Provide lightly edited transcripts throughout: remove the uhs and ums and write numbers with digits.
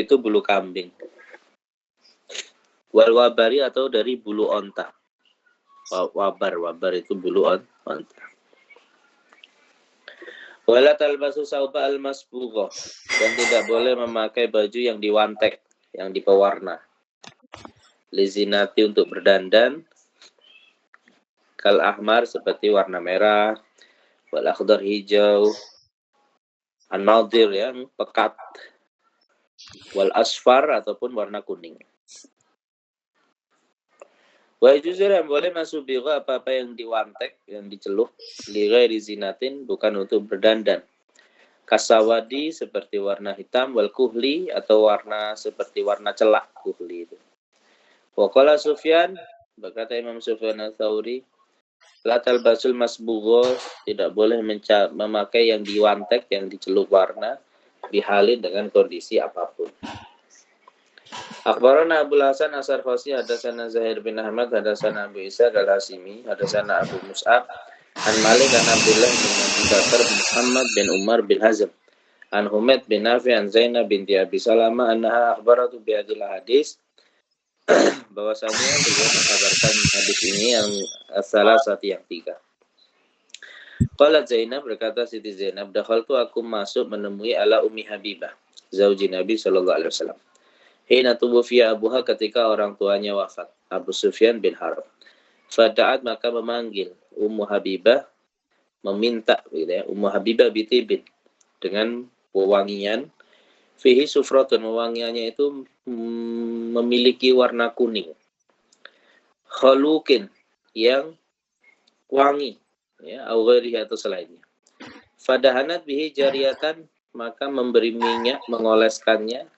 itu bulu kambing. Wal wabari atau dari bulu onta. Wabar itu bulu onta. Wala talbasu sauba al-masbugha, dan tidak boleh memakai baju yang diwantek, yang dipewarna. Lizinati untuk berdandan, kal ahmar seperti warna merah, wal akhdar hijau, an-nadir yang pekat, wal asfar ataupun warna kuning. Wa juzur yang boleh masuk bigha apa-apa yang diwantek, yang dicelup, li ghairi zinatin, bukan untuk berdandan. Kasawadi seperti warna hitam, wal kuhli atau warna seperti warna celak kuhli itu. Wa qala Sufyan, berkata Imam Sufyan Ats-Tsauri, la talbasul masbugha, tidak boleh memakai yang diwantek, yang dicelup warna, bihalin dengan kondisi apapun. Akhbarana Abu Hasan As-Sarkhasi hadatsana Zahir bin Ahmad hadatsana Abu Isa al-Hasimi hadatsana Abu Mus'ab an Malik an Abdullah bin Abi Bakar bin Muhammad bin Umar bin Hazm an Humaid bin Nafi an Zainab binti Abi Salamah annaha akhbaratu bi hadil hadis, bahwasanya beliau mengkabarkan hadis ini yang salah satu yang tiga. Qalat Zainab, berkata Siti Zainab, dakhaltu, aku masuk menemui ala Ummi Habibah, zauji Nabi sallallahu alaihi wasallam. Hina tuwfiya abuha, ketika orang tuanya wafat, Abu Sufyan bin Harb. Fada'at, maka memanggil Ummu Habibah, meminta gitu ya, Ummu Habibah bitibin, dengan wewangian, fihi sufratun, wewangiannya itu memiliki warna kuning, khaluqin, yang wangi, ya, au ghairihi atau selainnya. Fadahanat bihi jariyatan, maka memberi minyak, mengoleskannya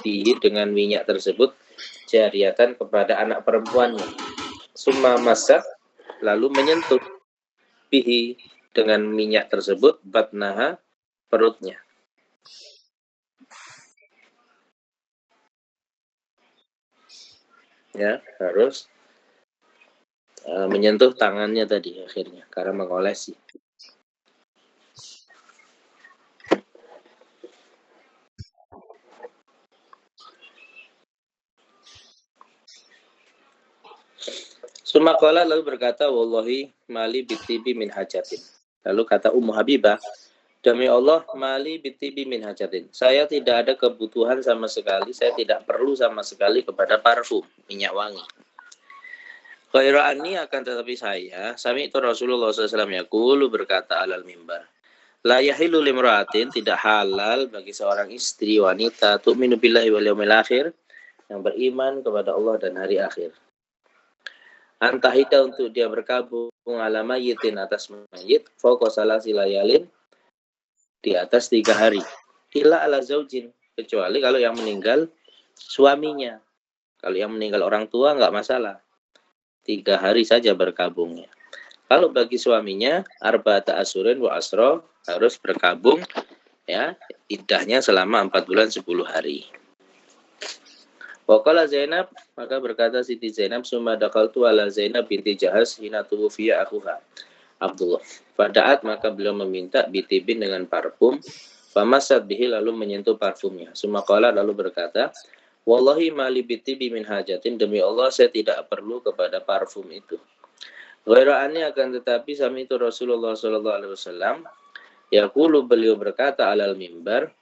bihi dengan minyak tersebut, jariyatan kepada anak perempuannya. Summa masak, lalu menyentuh bihi dengan minyak tersebut, batnaha, perutnya. Ya, harus menyentuh tangannya tadi akhirnya karena mengolesi. Sumaqala, lalu berkata, wallahi mali bitibi min hajatin. Lalu kata Ummu Habibah, demi Allah, mali bitibi min hajatin, saya tidak ada kebutuhan sama sekali, saya tidak perlu sama sekali kepada parfum, minyak wangi. Khairani, akan tetapi saya, sami itu Rasulullah SAW yaqulu, berkata alal mimbar, la yahilu limra'atin, tidak halal bagi seorang istri wanita, tu'minu billahi wal yaumil akhir, yang beriman kepada Allah dan hari akhir, antahida, untuk dia berkabung ala mayyitin, atas mayit, fauqa salasi layalin, di atas 3 hari, illa ala zaujin, kecuali kalau yang meninggal suaminya. Kalau yang meninggal orang tua enggak masalah, 3 hari saja berkabungnya. Kalau bagi suaminya, arba'ata asyurin wa asra, harus berkabung, ya, iddahnya selama 4 bulan 10 hari. Wa qala Zainab, maka berkata Siti Zainab, summa dakhaltu ala Zainab binti Jahas hina tuwfiya akhuha Abdullah. Fada'at, maka beliau meminta bitibin dengan parfum, famasat bihi, lalu menyentuh parfumnya. Summa qala, lalu berkata, wallahi mali bitibi min hajatin, demi Allah saya tidak perlu kepada parfum itu. Ghaira'ani, akan tetapi sami itu Rasulullah sallallahu alaihi wasallam yaqulu, beliau berkata alal mimbar,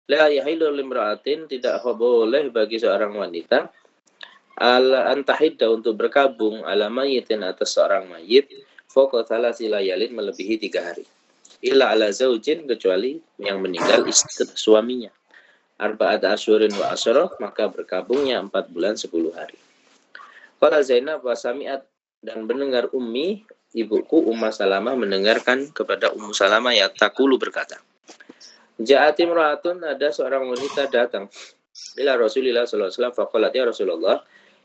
la yahilu limra'atin, tidak boleh bagi seorang wanita ala antahidda, untuk berkabung ala mayyitin, atas seorang mayit, fauqa thalasi layalin, melebihi 3 hari, illa ala zaujin, kecuali yang meninggal istri suaminya, arba'ata asyurin wa asra, maka berkabungnya 4 bulan 10 hari. Qala Zainab wa sami'at, dan mendengar Ummi, ibuku Ummu Salamah, mendengarkan kepada Ummu Salamah, ya taqulu, berkata, ja'ati imra'atun, ada seorang wanita datang ila Rasulillah sallallahu alaihi wasallam, faqalat, ya Rasulullah,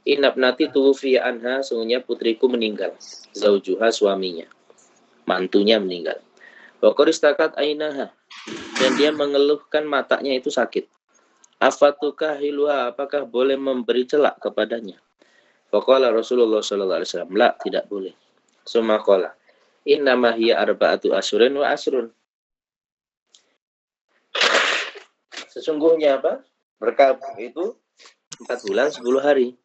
inabnati tuwfiya anha, sungguhnya putriku meninggal, zaujuha, suaminya, mantunya meninggal, wa qaristakat ainaha, dan dia mengeluhkan matanya itu sakit, afatukahiluha, apakah boleh memberi celak kepadanya? Faqala Rasulullah sallallahu alaihi wasallam, la, tidak boleh. Summa qala, innama hiya arba'atu asyurin wa asrun, sesungguhnya apa? Berkabung itu 4 bulan 10 hari.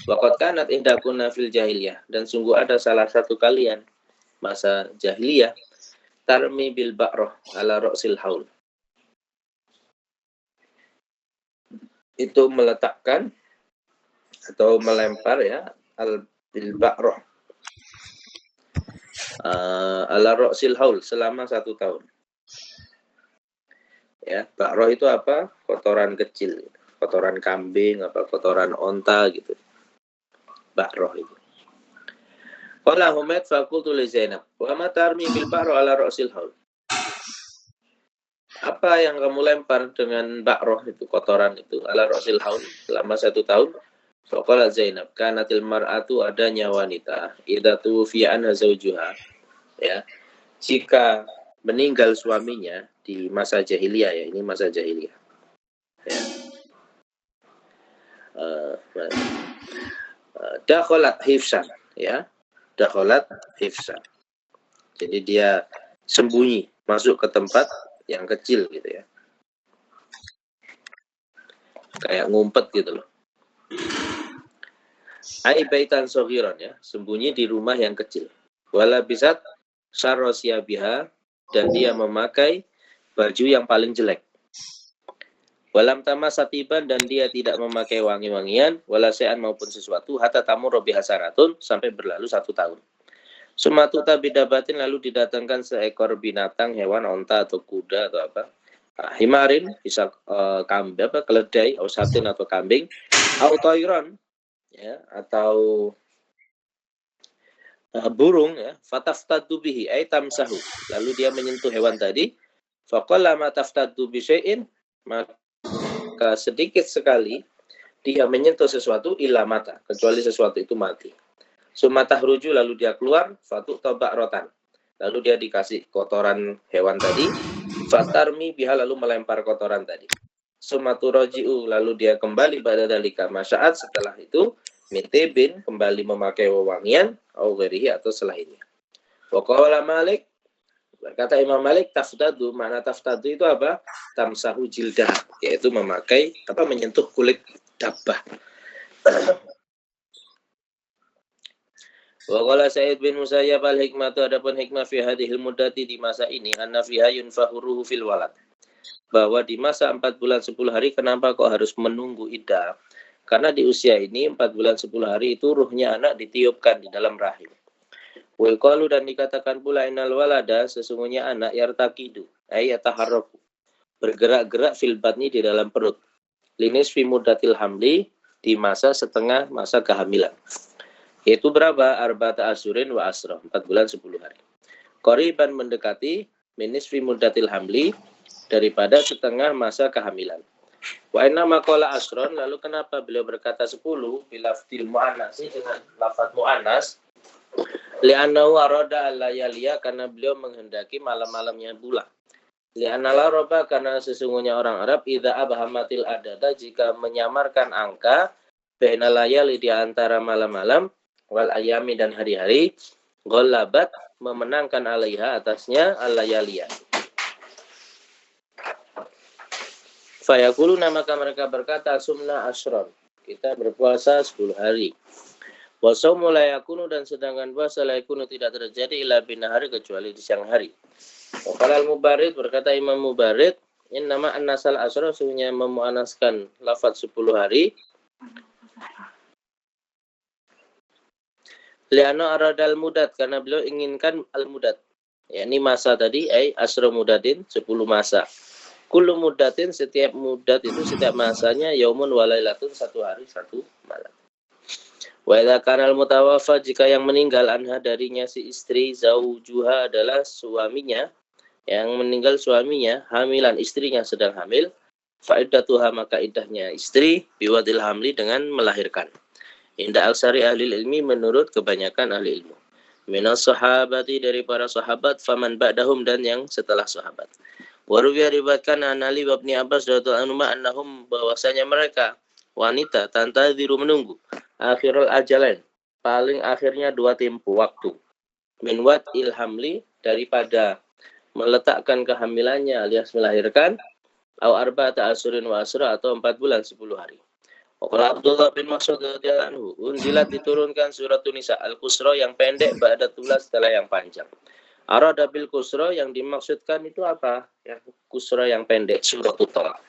Waqad kanat ihdakunna fil jahiliyah, dan sungguh ada salah satu kalian masa jahiliyah tarmi bil ba'roh ala ra'sil haul. Itu meletakkan atau melempar ya al bil ba'roh ala ra'sil haul selama 1 tahun. Ya, ba'roh itu apa? Kotoran kecil, kotoran kambing, apa kotoran onta gitu. Ba'roh itu. Qala Humaid faqultu li Zainab, "Wa ma tarmi bil ba'roh ala ra'sil haul?" Apa yang kamu lempar dengan ba'roh itu, kotoran itu, ala ra'sil haul selama 1 tahun? Faqala Zainab, kanatil mar'atu, adanya wanita, idza tufiya anha zawjuha, ya. Jika meninggal suaminya di masa jahiliyah, ya, ini masa jahiliyah. Ya. Dakhalat hifsan, ya. Dakhalat hifsan. Jadi dia sembunyi, masuk ke tempat yang kecil gitu ya. Kayak ngumpet gitu loh. Ai baitan saghiran, ya, sembunyi di rumah yang kecil. Wala bisat syarrasiya biha, dan dia memakai baju yang paling jelek. Walam tama satiban, dan dia tidak memakai wangi-wangian, wala se'an maupun sesuatu, hatta tamu robi hasaratun, sampai berlalu 1 tahun. Sumatu tabidabatin, lalu didatangkan seekor binatang, hewan, onta atau kuda atau apa. Himarin, bisa kambing, apa, keledai, atau satin atau kambing, atau toiron, ya, atau burung, ya. Fataftadu bihi ay tamsahu, lalu dia menyentuh hewan tadi. Faqala ma taftadu bi syai'in, maka sedikit sekali dia menyentuh sesuatu illa mata, kecuali sesuatu itu mati. Sumatah ruju, lalu dia keluar, fatu tobak rotan, lalu dia dikasih kotoran hewan tadi, fatarmi biha, lalu melempar kotoran tadi. Sumatu roji'u, lalu dia kembali pada dalika masya'at, setelah itu mitibin, kembali memakai wewangian, au ghairihi, atau selainnya. Waqala Malik, berkata Imam Malik, taftadu, makna taftadu itu apa? Tamsahu jildah, yaitu memakai, apa, menyentuh kulit dabbah. Wa qala Sa'id bin Musayyab al-hikmatu, adapun hikmah fi hadhil muddati, di masa ini, anna fiha yunfahuruhu fil walad, bahwa di masa 4 bulan 10 hari kenapa kok harus menunggu iddah? Karena di usia ini 4 bulan 10 hari itu ruhnya anak ditiupkan di dalam rahim. Wa qalu, dan dikatakan pula innal walada, sesungguhnya anak, yartaqidu ay yataharraku, bergerak-gerak fil batni, di dalam perut, linis fi muddatil hamli, di masa setengah masa kehamilan. Itu berapa? Arba'ata asyurin wa asra, 4 bulan 10 hari. Qoriban, mendekati, minis fi muddatil hamli, daripada setengah masa kehamilan. Wa inna maqala asron, lalu kenapa beliau berkata 10 bilafdil mu'annas, dengan lafaz mu'annas? Li'annahu arada al-layaliya, karena beliau menghendaki malam-malamnya pula. Li'anna al-araba, karena sesungguhnya orang Arab, idza abhamatil adada, jika menyamarkan angka, baina layali, di antara malam-malam, wal ayami, dan hari-hari, ghallabat, memenangkan alaiha, atasnya, al-layaliya. Fayaquluna, maka mereka berkata, sumna asyron, kita berpuasa 10 hari. Wasaumu la yakunu, dan sedangkan puasa la yakunu tidak terjadi illa binahari, kecuali di siang hari. Qala al-Mubarid, berkata Imam Mubarid, innama an-nasal asyra, sesungguhnya memuanaskan lafaz 10 hari, li'anna aradal mudad, karena beliau inginkan al-mudad, yakni masa tadi, ay asyra mudadin, 10 masa. Kullu muddatin, setiap muddat itu, setiap masanya, yaumun walailatun, 1 hari 1 malam. Wa idza kana al-mutawaffa, jika yang meninggal, anha, darinya si istri, zaujuha, adalah suaminya, yang meninggal suaminya, hamilan, istrinya sedang hamil, fa iddatuha, maka iddahnya istri, biwadil hamli, dengan melahirkan. Inda aksari ahli ilmi, menurut kebanyakan ahli ilmu. Minas sahabati, dari para sahabat, faman ba'dahum, dan yang setelah sahabat. Warubiya, riwayatkan an Ali wa Ibnu Abbas radhiyallahu anhuma, annahum, bahwasanya mereka wanita, tantadiru, menunggu, akhirul ajalain, paling akhirnya 2 tempo waktu, min wad'il hamli, daripada meletakkan kehamilannya alias melahirkan, Au arba'ata asyurin wa asra, atau 4 bulan 10 hari. Qala Abdullah bin Mas'ud radhiyallahu anhu, unzilat diturunkan surat Nisa al-Qusra yang pendek ba'da tulas setelah yang panjang. Arada bil Qusra yang dimaksudkan itu apa? Ya, Qusra yang pendek, surat Thalaq.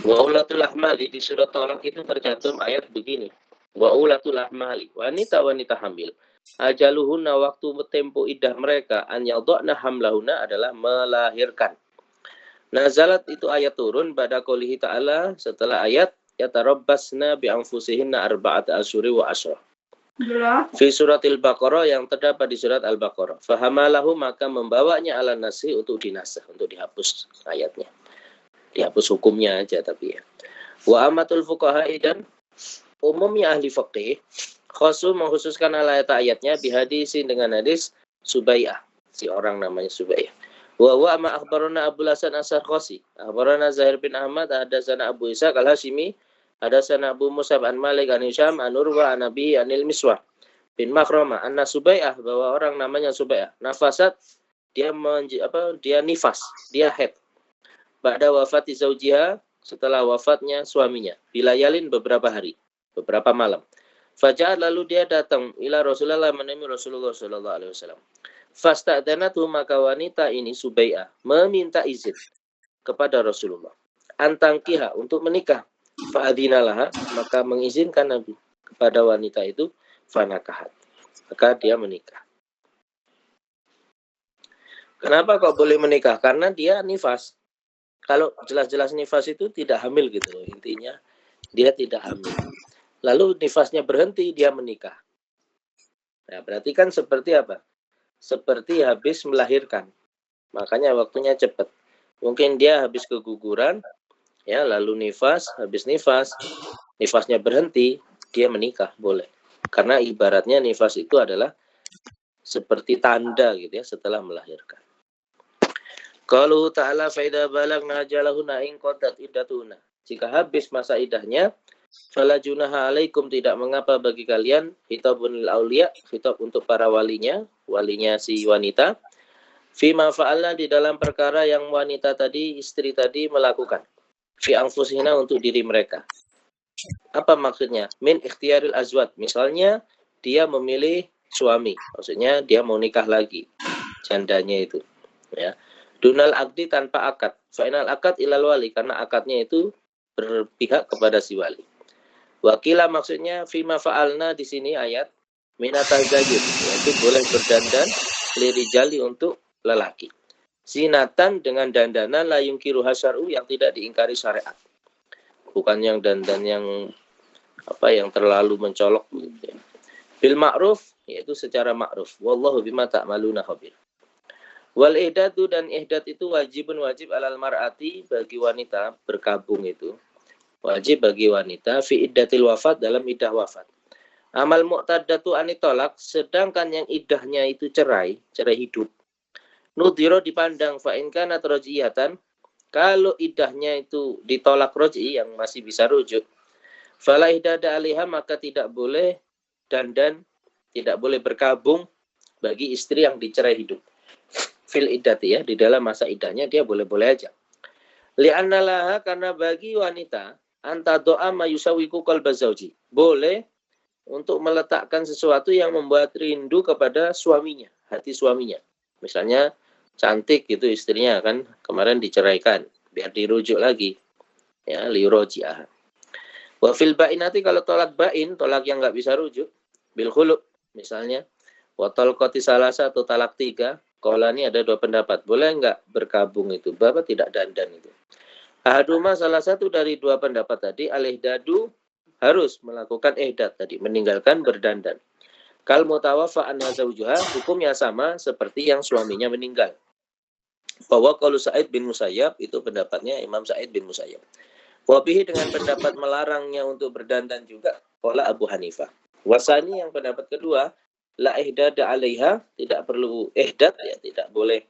Wa ulatul ahmali, di surat Thalaq itu tercantum ayat begini. Wa ulatul ahmali, wanita-wanita hamil. Ajaluhunna, waktu tempo iddah mereka, an yadhna hamlahunna, adalah melahirkan. Nazalat, itu ayat turun pada qoulihi ta'ala, setelah ayat yatarabbasna bi anfusihinna arba'ata asyuri wa asra. Fi suratil Baqarah, yang terdapat di surat Al-Baqarah. Fahamalahu, maka membawanya ala nasi, untuk dinasah, untuk dihapus ayatnya. Dihapus hukumnya aja tapi ya. Wa amatul fuqaha, dan umumnya ahli fiqih, khusus mengkhususkan ayatnya bihadisin, dengan hadis Subai'ah, si orang namanya Subai'ah. Wa ma akhbarana Abdul Hasan As-Sarqasi, akhbarana Zahir bin Ahmad, hadatsana Abu Ishaq Al-Hashimi, hadatsana Abu Mus'ab an Malik an Hisham an Urwa an Abi anil Miswah bin Makhrama anna Subai'ah, bahwa orang namanya Subai'ah, nafasat, dia nifas, dia haid. Ba'da wafati zaujiha, setelah wafatnya suaminya, bilayalin, beberapa hari, beberapa malam. Faja'at, lalu dia datang ila Rasulullah, menemui Rasulullah sallallahu alaihi wasallam. Fasta'danatu, maka wanita ini Subai'ah meminta izin kepada Rasulullah, antangkiha, untuk menikah. Fa'adinalah, maka mengizinkan Nabi kepada wanita itu, fanakahat, maka dia menikah. Kenapa kok boleh menikah? Karena dia nifas. Kalau jelas-jelas nifas itu tidak hamil gitu loh, intinya dia tidak hamil. Lalu nifasnya berhenti, dia menikah. Nah, berarti kan seperti apa? Seperti habis melahirkan. Makanya waktunya cepat. Mungkin dia habis keguguran, ya, lalu nifas, habis nifasnya berhenti, dia menikah, boleh. Karena ibaratnya nifas itu adalah seperti tanda gitu ya, setelah melahirkan. Qalu ta'ala fa idza balagna ajalahunna in qadat iddatuna. Jika habis masa idahnya, fala junaha alaikum, tidak mengapa bagi kalian, khitabun lil auliya, khitab untuk para walinya si wanita, fima fa'alna, di dalam perkara yang wanita tadi, istri tadi melakukan, fi anfusihina, untuk diri mereka. Apa maksudnya? Min ikhtiyaril azwat, misalnya dia memilih suami, maksudnya dia mau nikah lagi, jandanya itu, ya. Dunal akdi, tanpa akad. Fa'inal akad ilal wali, karena akadnya itu berpihak kepada si wali. Wakilah, maksudnya fima fa'alna di sini ayat minatah zayid, yaitu boleh berdandan lirijali, untuk lelaki. Zinatan, dengan dandanan la yungkiru hasyar'u, yang tidak diingkari syariat. Bukan yang dandan yang yang terlalu mencolok gitu ya. Bil ma'ruf, yaitu secara ma'ruf. Wallahu bima ta'maluna khabir. Wal ihdatu, dan ihdat itu wajib alal mar'ati, bagi wanita, berkabung itu wajib bagi wanita, fi iddatil wafat, dalam iddah wafat. Amal mu'taddatu anitolak, sedangkan yang iddahnya itu cerai hidup, nudhiro, dipandang, fa in kanat raj'iyatan, kalau iddahnya itu ditolak raj'i, yang masih bisa rujuk, fala ihdada 'alaiha, maka tidak boleh dandan, tidak boleh berkabung bagi istri yang dicerai hidup. Fil iddati, ya, di dalam masa iddahnya dia boleh-boleh aja. Li'anna laha, karena bagi wanita, anta doa mayusawiku qalba zauji, boleh untuk meletakkan sesuatu yang membuat rindu kepada suaminya, hati suaminya. Misalnya cantik gitu istrinya, kan kemarin diceraikan, biar dirujuk lagi, ya, liroji'ah. Wa fil ba'inati, kalau tolak ba'in, tolak yang nggak bisa rujuk, bil khulu' misalnya, wa talqati salasa, atau talak 3. Qala, ini ada 2 pendapat. Boleh enggak berkabung itu? Bapak tidak dandan itu. Ahaduma, salah satu dari 2 pendapat tadi, al-ihdadu, harus melakukan ihdat tadi, meninggalkan berdandan. Kal mutawaffa anha zawjuha, hukumnya sama seperti yang suaminya meninggal. Bahwa kalau Sa'id bin Musayyab, itu pendapatnya Imam Sa'id bin Musayyab. Wabihi, dengan pendapat melarangnya untuk berdandan juga, qala Abu Hanifah. Wasani, yang pendapat kedua, la ihdada 'alaiha, tidak perlu ihdat, ya, tidak boleh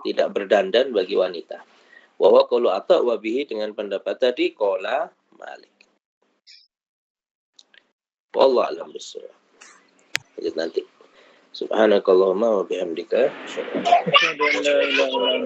tidak berdandan bagi wanita. Wa qaulu ata wabihi, dengan pendapat tadi qala Malik. Wallahu a'lam bishawab. Lanjut nanti. Subhanakallahumma wa bihamdika, asyhadu an la ilaha illa anta